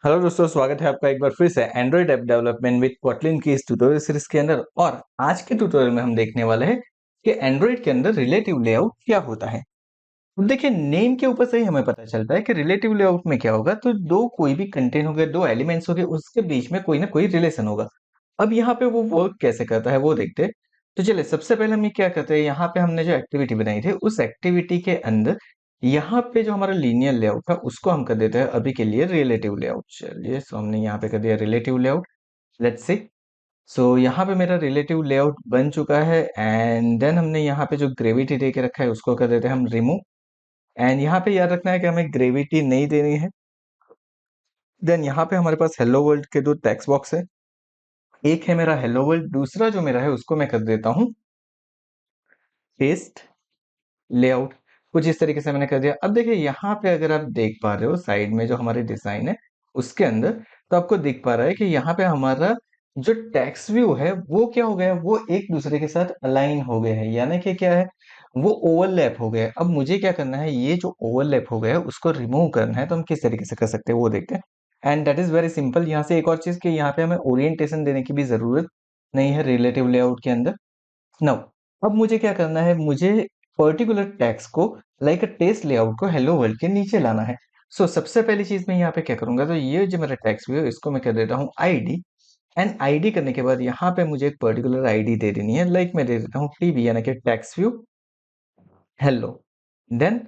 Hello दोस्तों, स्वागत है आपका एक बार फिर से Android app development with Kotlin की इस ट्यूटोरियल सीरीज के अंदर। और आज के ट्यूटोरियल में हम देखने वाले हैं कि एंड्रॉइड के अंदर रिलेटिव लेआउट क्या होता है। तो देखिए, नेम के ऊपर से ही हमें पता चलता है कि रिलेटिव लेआउट में क्या होगा। तो दो कोई भी कंटेंट हो गए, दो एलिमेंट्स हो गए, उसके बीच में कोई ना कोई रिलेशन होगा। अब यहाँ पे वो वर्क कैसे करता है वो देखते हैं। तो चलिए, सबसे पहले हम ये क्या करते हैं, यहाँ पे हमने जो एक्टिविटी बनाई थी उस एक्टिविटी के अंदर यहाँ पे जो हमारा लीनियर लेआउट था उसको हम कर देते हैं अभी के लिए रिलेटिव लेआउट। चलिए, सो हमने यहाँ पे कर दिया relative layout. Let's see. So यहाँ पे मेरा रिलेटिव लेआउट बन चुका है एंड देन हमने यहाँ पे जो ग्रेविटी दे के रखा है उसको कर देते हैं हम रिमूव। एंड यहाँ पे याद रखना है कि हमें ग्रेविटी नहीं देनी है। देन यहाँ पे हमारे पास हेलो वर्ल्ड के दो टेक्स्ट बॉक्स है। एक है मेरा हेलो वर्ल्ड, दूसरा जो मेरा है उसको मैं कर देता हूँ पेस्ट लेआउट। कुछ इस तरीके से मैंने कर दिया। अब देखिए, यहाँ पे अगर आप देख पा रहे हो साइड में जो हमारी डिजाइन है उसके अंदर, तो आपको दिख पा रहा है कि यहाँ पे हमारा जो टेक्स्ट व्यू है वो क्या हो गया, वो एक दूसरे के साथ अलाइन हो गए हैं, यानी कि क्या है, वो ओवरलैप हो गया है। अब मुझे क्या करना है, ये जो ओवरलैप हो गया है उसको रिमूव करना है। तो हम किस तरीके से कर सकते हैं वो देखते हैं। And that is very simple. यहाँ से एक और चीज कि यहाँ पे हमें ओरिएंटेशन देने की भी जरूरत नहीं है रिलेटिव लेआउट के अंदर। नाउ, अब मुझे क्या करना है, मुझे पर्टिकुलर टेक्स्ट को लाइक अ टेस्ट लेआउट को हेलो वर्ल्ड के नीचे लाना है। सो सबसे पहली चीज मैं यहाँ पे क्या करूंगा, तो ये जो मेरा टेक्स्ट व्यू है इसको मैं कर देता हूँ आईडी। एंड आईडी करने के बाद यहाँ पे मुझे एक पर्टिकुलर आईडी दे देनी है, लाइक मैं दे देता हूँ टीबी यानी कि टेक्स्ट व्यू हेलो। देन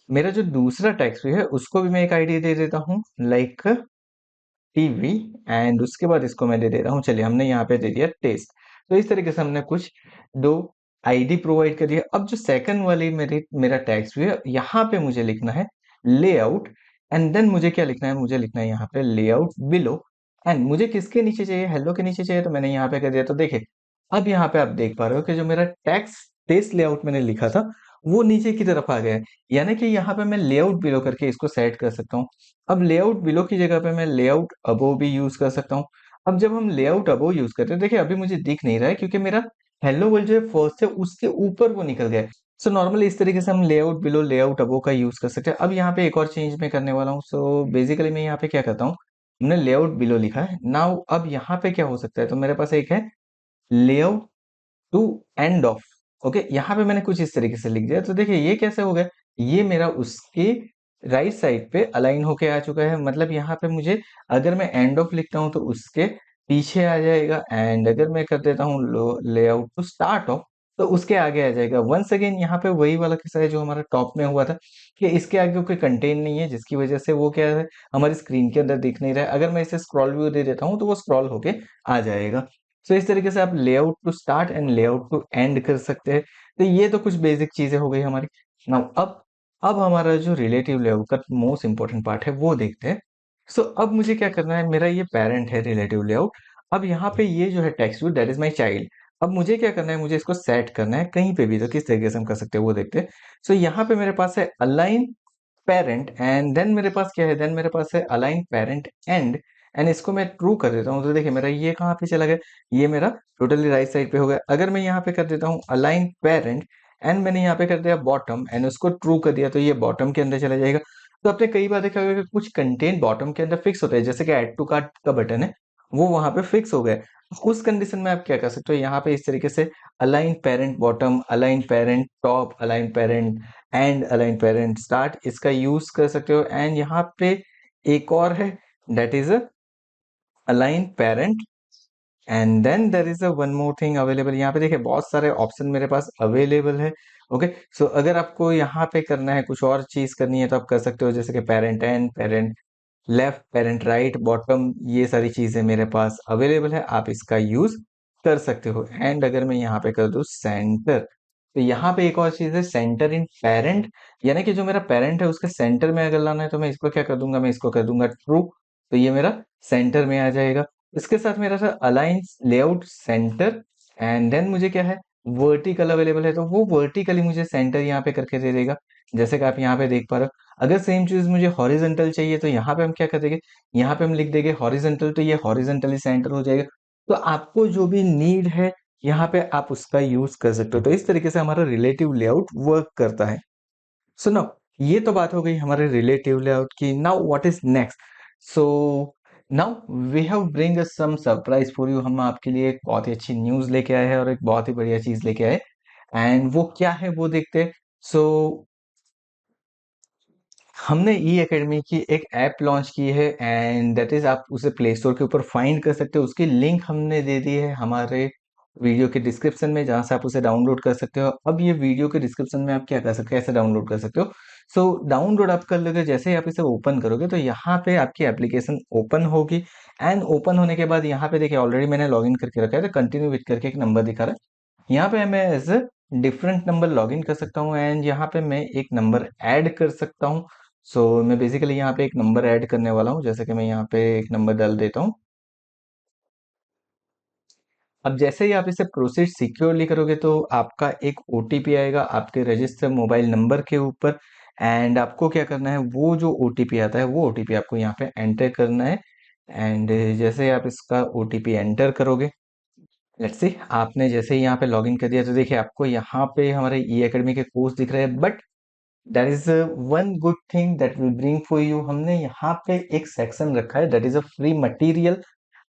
मेरा जो दूसरा टेक्स्ट व्यू है उसको भी मैं एक आईडी दे देता हूँ, लाइक टीवी। एंड उसके बाद इसको मैं दे दे रहा हूँ, चलिए हमने यहाँ पे दे दिया टेस्ट। तो इस तरीके से हमने कुछ दो आईडी प्रोवाइड कर दिया। अब जो सेकंड वाली मेरा टेक्स्ट व्यू है, यहाँ पे मुझे लिखना है लेआउट। एंड देन मुझे क्या लिखना है, मुझे लिखना है यहाँ पे लेआउट बिलो। एंड मुझे किसके नीचे चाहिए, हेलो के नीचे चाहिए, तो मैंने यहाँ पे कर दिया। तो देखिए, अब यहाँ पे आप देख पा रहे हो कि जो मेरा टेक्स्ट टेस्ट लेआउट मैंने लिखा था वो नीचे की तरफ आ गया है। यानी कि यहाँ पे मैं लेआउट बिलो करके इसको सेट कर सकता हूँ। अब लेआउट बिलो की जगह पे मैं लेआउट अबोव भी यूज कर सकता हूँ। अब जब हम लेआउट अबोव यूज करते हैं, देखिए अभी मुझे दिख नहीं रहा है क्योंकि मेरा हेलो वर्ल्ड जो है फर्स्ट है उसके ऊपर वो निकल गया है। सो नॉर्मली इस तरीके से हम लेआउट बिलो लेआउट अबोव का यूज कर सकते हैं। अब यहाँ पे एक और चेंज मैं करने वाला हूँ। सो बेसिकली मैं यहाँ पे क्या करता हूँ, हमने लेआउट बिलो लिखा है नाउ। अब यहाँ पे क्या हो सकता है, तो मेरे पास एक है layout to end of. Okay, यहाँ पे मैंने कुछ इस तरीके से लिख दिया। तो देखिए ये कैसे हो गया, ये मेरा उसके राइट साइड पे अलाइन होके आ चुका है। मतलब यहाँ पे मुझे अगर मैं एंड ऑफ लिखता हूँ तो उसके पीछे आ जाएगा। एंड अगर मैं कर देता हूँ लेआउट टू स्टार्ट ऑफ, तो उसके आगे आ जाएगा। वंस अगेन यहाँ पे वही वाला किस्सा है जो हमारा टॉप में हुआ था कि इसके आगे कोई कंटेंट नहीं है, जिसकी वजह से वो क्या है, हमारी स्क्रीन के अंदर दिख नहीं रहा है। अगर मैं इसे स्क्रॉल व्यू दे देता हूँ तो वो स्क्रॉल होके आ जाएगा। सो इस तरीके से आप layout to start and layout to end कर सकते हैं। तो ये तो कुछ बेसिक चीजें हो गई हमारी। नाउ अब हमारा जो रिलेटिव लेआउट का मोस्ट इंपॉर्टेंट पार्ट है वो देखते हैं। सो अब मुझे क्या करना है, मेरा ये पेरेंट है रिलेटिव लेआउट। अब यहाँ पे ये जो है text view that is my child. अब मुझे क्या करना है, मुझे इसको सेट करना है कहीं पे भी। तो किस तरीके से हम कर सकते हैं वो देखते हैं। सो यहाँ पे मेरे पास है अलाइन पेरेंट एंड देन मेरे पास क्या है, देन मेरे पास है अलाइन पेरेंट एंड इसको मैं ट्रू कर देता हूँ। तो देखिए मेरा ये कहाँ पे चला गया, ये मेरा टोटली राइट साइड पे हो गया। अगर मैं यहाँ पे कर देता हूँ अलाइन पेरेंट एंड मैंने यहाँ पे कर दिया बॉटम एंड उसको ट्रू कर दिया, तो ये बॉटम के अंदर चला जाएगा। तो आपने कई बार देखा होगा कि कुछ कंटेंट बॉटम के अंदर फिक्स होता है, जैसे कि ऐड टू कार्ट का बटन है वो वहां पे फिक्स हो गया। उस कंडीशन में आप क्या कर सकते हो, यहाँ पे इस तरीके से align parent bottom, align parent top, align parent end align parent start, इसका यूज कर सकते हो। एंड यहाँ पे एक और है that is align parent end then there is a one more thing available. यहाँ पे देखिए बहुत सारे ऑप्शन मेरे पास अवेलेबल है। ओके, सो अगर आपको यहाँ पे करना है, कुछ और चीज करनी है तो आप कर सकते हो, जैसे कि parent and, parent left, parent right, bottom, ये सारी चीजें मेरे पास अवेलेबल है, आप इसका यूज कर सकते हो। एंड अगर मैं यहाँ पे कर दूं सेंटर, तो यहाँ पे एक और चीज है सेंटर इन पेरेंट, यानी कि जो मेरा पेरेंट है उसके सेंटर में अगर लाना है तो मैं इसको क्या कर दूंगा, मैं इसको कर दूंगा ट्रू। तो ये मेरा सेंटर में आ जाएगा। इसके साथ मेरा था align layout center and then मुझे क्या है, वर्टिकल अवेलेबल है, तो वो वर्टिकली मुझे सेंटर यहाँ पे करके दे देगा, जैसे कि आप यहाँ पे देख पा रहे हो। अगर सेम चीज मुझे हॉरिजेंटल चाहिए तो यहाँ पे हम क्या कर देंगे, यहाँ पे हम लिख देंगे हॉरिजेंटल, तो ये हॉरिजेंटली सेंटर हो जाएगा। तो आपको जो भी नीड है यहाँ पे आप उसका यूज कर सकते हो। तो इस तरीके से हमारा रिलेटिव लेआउट वर्क करता है। सो नाउ ये तो बात हो गई हमारे रिलेटिव लेआउट की। Now what is next. So now we have bring some surprise for you. हम आपके लिए एक बहुत ही अच्छी न्यूज़ लेके आए हैं और एक बहुत ही बढ़िया चीज़ लेके आए, एंड वो क्या है वो देखते हैं। सो हमने ई एकेडमी की एक ऐप लॉन्च की है, एंड दैट इज आप उसे प्ले स्टोर के ऊपर फाइंड कर सकते हो। उसकी लिंक हमने दे दी है हमारे वीडियो के डिस्क्रिप्शन में, जहाँ से आप उसे डाउनलोड कर सकते हो। अब ये वीडियो के डिस्क्रिप्शन में आप क्या कर सकते हो, ऐसे डाउनलोड कर सकते हो। सो डाउनलोड आप कर लोगे, जैसे ही आप इसे ओपन करोगे तो यहाँ पे आपकी एप्लीकेशन ओपन होगी, एंड ओपन होने के बाद यहाँ पे देखिए ऑलरेडी मैंने लॉगिन करके रखा है, तो कंटिन्यू विथ करके एक नंबर दिखा रहा है। यहाँ पे मैं as a different number login कर सकता हूँ, एंड यहाँ पे मैं एक नंबर ऐड कर सकता हूँ। मैं बेसिकली यहाँ पे एक नंबर ऐड करने वाला हूँ, जैसे कि मैं यहाँ पे एक नंबर डाल देता हूँ। अब जैसे ही आप इसे प्रोसीड सिक्योरली करोगे तो आपका एक ओटीपी आएगा आपके रजिस्टर मोबाइल नंबर के ऊपर, एंड आपको क्या करना है, वो जो ओटीपी आता है वो ओटीपी आपको यहाँ पे एंटर करना है। एंड जैसे ही आप इसका ओटीपी एंटर करोगे, लेट्स सी आपने जैसे ही यहाँ पे लॉगिन कर दिया, तो देखिए आपको यहाँ पे हमारे ई एकेडमी के कोर्स दिख रहे हैं। But that is one good thing that will bring for you, हमने यहाँ पे एक सेक्शन रखा है that is a free material.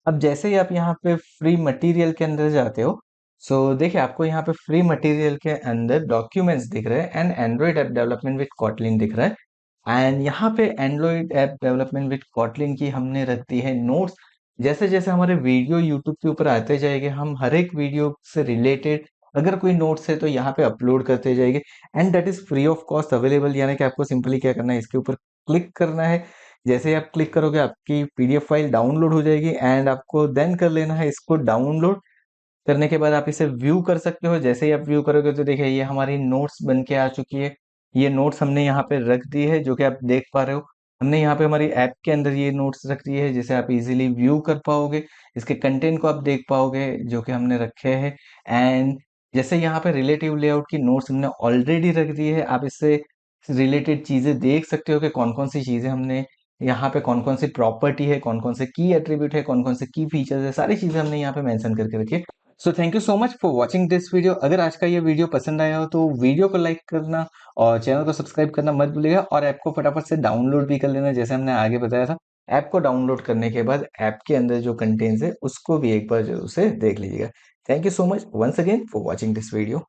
अब जैसे ही आप यहाँ पे फ्री मटेरियल के अंदर जाते हो, देखिए आपको यहाँ पे फ्री मटेरियल के अंदर डॉक्यूमेंट्स दिख रहे हैं, and Android app development with Kotlin दिख रहा है। एंड यहाँ पे Android app development with Kotlin की हमने रख दी है नोट्स। जैसे जैसे हमारे वीडियो यूट्यूब के ऊपर आते जाएंगे, हम हर एक वीडियो से रिलेटेड अगर कोई नोट्स है तो यहाँ पे अपलोड करते जाएंगे, and that is free of cost available. यानी कि आपको सिंपली क्या करना है, इसके ऊपर क्लिक करना है। जैसे ही आप क्लिक करोगे आपकी पीडीएफ फाइल डाउनलोड हो जाएगी, एंड आपको देन कर लेना है इसको डाउनलोड। करने के बाद आप इसे व्यू कर सकते हो। जैसे ही आप व्यू करोगे तो देखिए ये हमारी नोट्स बन के आ चुकी है। ये नोट्स हमने यहाँ पे रख दी है, जो कि आप देख पा रहे हो। हमने यहाँ पे हमारी ऐप के अंदर ये नोट्स रख दी है, जिसे आप इजीली व्यू कर पाओगे। इसके कंटेंट को आप देख पाओगे जो कि हमने रखे हैं। एंड जैसे यहाँ पे रिलेटिव लेआउट की नोट्स हमने ऑलरेडी रख दी है, आप इससे रिलेटेड चीजें देख सकते हो कि कौन कौन सी चीजें हमने यहाँ पे, कौन कौन सी प्रॉपर्टी है, कौन कौन से की एट्रीब्यूट है, कौन कौन से की फीचर्स है, सारी चीजें हमने यहाँ पे मेंशन करके रखी है। So thank you so much for watching this video. अगर आज का ये वीडियो पसंद आया हो तो वीडियो को लाइक करना और चैनल को सब्सक्राइब करना मत भूलिएगा, और ऐप को फटाफट से डाउनलोड भी कर लेना, जैसे हमने आगे बताया था। ऐप को डाउनलोड करने के बाद ऐप के अंदर जो कंटेंट्स है उसको भी एक बार जरूर से देख लीजिएगा। Thank you so much once again for watching this video.